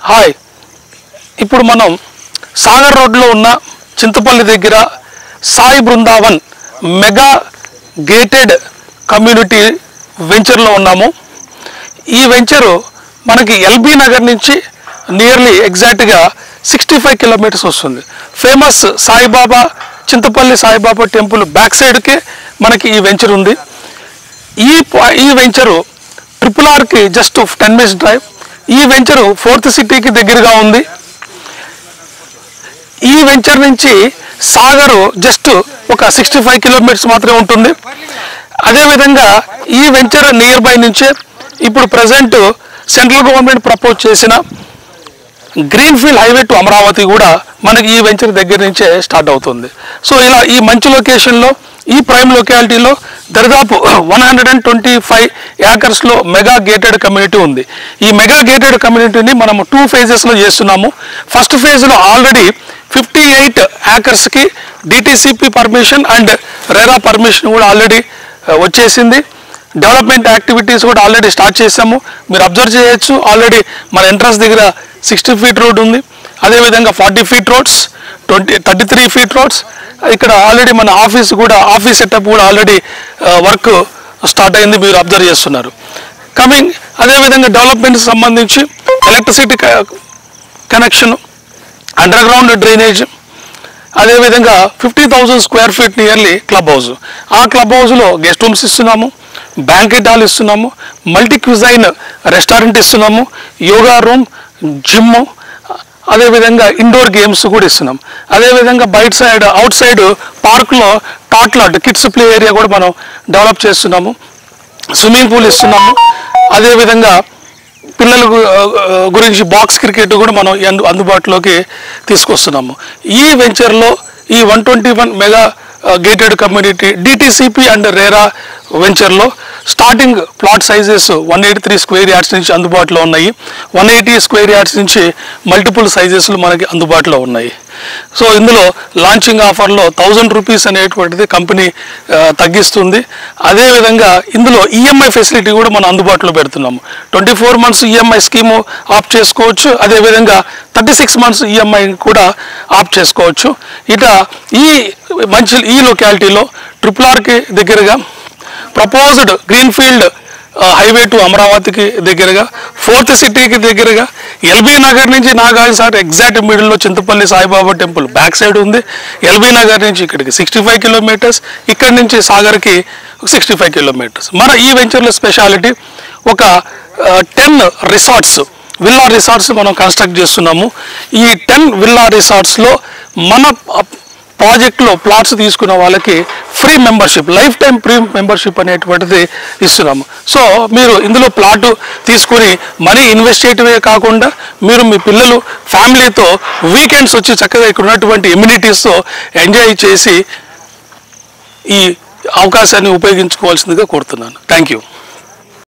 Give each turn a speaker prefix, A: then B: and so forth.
A: Hi, ఇప్పుడు మనం సాగర్ రోడ్లో ఉన్న చింతపల్లి దగ్గర Sai Brindavan mega gated community వెంచర్లో ఉన్నాము. ఈ వెంచరు మనకి ఎల్బీ నగర్ నుంచి నియర్లీ ఎగ్జాక్ట్గా 65 కిలోమీటర్స్ వస్తుంది. Famous Saibaba Chintapalli Saibaba temple back సైడ్కే మనకి ఈ వెంచర్ ఉంది. ఈ వెంచరు RRRకి జస్ట్ 10 minutes డ్రైవ్. ఈ వెంచరు 4th సిటీకి దగ్గరగా ఉంది. ఈ వెంచర్ నుంచి సాగరు జస్ట్ ఒక 65 కిలోమీటర్స్ మాత్రమే ఉంటుంది. అదేవిధంగా ఈ వెంచర్ నియర్ బై నుంచే ఇప్పుడు ప్రజెంట్ సెంట్రల్ గవర్నమెంట్ ప్రపోజ్ చేసిన గ్రీన్ఫీల్డ్ హైవే టు అమరావతి కూడా మనకి ఈ వెంచర్ దగ్గర నుంచే స్టార్ట్ అవుతుంది. సో ఇలా ఈ మంచి లొకేషన్లో ఈ ప్రైమ్ లొకాలిటీలో దాదాపు 125 ఏకర్స్లో మెగా గేటెడ్ కమ్యూనిటీ ఉంది. ఈ మెగా గేటెడ్ కమ్యూనిటీని మనము 2 phases చేస్తున్నాము. ఫస్ట్ ఫేజ్లో ఆల్రెడీ 58 ఏకర్స్కి DTCP permission and RERA permission కూడా ఆల్రెడీ వచ్చేసింది. డెవలప్మెంట్ యాక్టివిటీస్ కూడా ఆల్రెడీ స్టార్ట్ చేసాము. మీరు అబ్జర్వ్ చేయొచ్చు, ఆల్రెడీ మన ఎంట్రన్స్ దగ్గర 60 feet రోడ్ ఉంది. అదేవిధంగా 40 feet రోడ్స్, 33 feet రోడ్స్. ఇక్కడ ఆల్రెడీ మన ఆఫీస్ సెటప్ కూడా ఆల్రెడీ వర్క్ స్టార్ట్ అయింది, మీరు అబ్జర్వ్ చేస్తున్నారు. కమింగ్ అదేవిధంగా డెవలప్మెంట్కి సంబంధించి electricity connection, under ground drainage, అదేవిధంగా 50,000 square feet nearly club house. ఆ క్లబ్ హౌస్లో గెస్ట్ రూమ్స్ ఇస్తున్నాము, బ్యాంకెట్ హాల్ ఇస్తున్నాము, మల్టీ క్విజైన్ రెస్టారెంట్ ఇస్తున్నాము, యోగా రూమ్, జిమ్, అదేవిధంగా ఇండోర్ గేమ్స్ కూడా ఇస్తున్నాం. అదేవిధంగా అవుట్ సైడ్ పార్క్లో టాట్లాడ్ కిడ్స్ ప్లే ఏరియా కూడా మనం డెవలప్ చేస్తున్నాము, స్విమ్మింగ్ పూల్ ఇస్తున్నాము. అదేవిధంగా పిల్లల గురించి బాక్స్ క్రికెట్ కూడా మనం అందుబాటులోకి తీసుకొస్తున్నాము. ఈ వెంచర్లో ఈ 121 mega gated community DTCP and RERA వెంచర్లో starting plot sizes 183 square yards నుంచి అందుబాటులో ఉన్నాయి. 180 square yards నుంచి మల్టిపుల్ సైజెస్లు మనకి అందుబాటులో ఉన్నాయి. సో ఇందులో లాంచింగ్ ఆఫర్లో 1000 rupees అనేటువంటిది కంపెనీ తగ్గిస్తుంది. అదేవిధంగా ఇందులో ఈఎంఐ ఫెసిలిటీ కూడా మనం అందుబాటులో పెడుతున్నాము. 24 months ఈఎంఐ స్కీము ఆప్ చేసుకోవచ్చు. అదేవిధంగా 36 months ఈఎంఐ కూడా ఆప్ చేసుకోవచ్చు. ఇట ఈ లొకాలిటీలో RRRకి దగ్గరగా ప్రపోజ్డ్ గ్రీన్ఫీల్డ్ హైవే టు అమరావతికి దగ్గరగా, 4th సిటీకి దగ్గరగా, ఎల్బీ నగర్ నుంచి నాగార్జున సాగర్ ఎగ్జాక్ట్ మిడిల్లో Chintapalli Saibaba temple back side ఉంది. ఎల్బీ నగర్ నుంచి ఇక్కడికి 65 kilometers, ఇక్కడి నుంచి సాగర్కి 65 kilometers. మన ఈ వెంచర్లో స్పెషాలిటీ ఒక 10 రిసార్ట్స్, విల్లా రిసార్ట్స్ మనం కన్స్ట్రక్ట్ చేస్తున్నాము. ఈ 10 విల్లా రిసార్ట్స్లో మన ప్రాజెక్ట్లో ప్లాట్స్ తీసుకున్న వాళ్ళకి free membership, life time free membership అనేటువంటిది ఇస్తున్నాము. సో మీరు ఇందులో ప్లాటు తీసుకుని మనీ ఇన్వెస్ట్ చేయటమే కాకుండా మీరు మీ పిల్లలు ఫ్యామిలీతో వీకెండ్స్ వచ్చి చక్కగా ఇక్కడ ఉన్నటువంటి ఎమ్యూనిటీస్తో ఎంజాయ్ చేసి ఈ అవకాశాన్ని ఉపయోగించుకోవాల్సిందిగా కోరుతున్నాను. Thank you.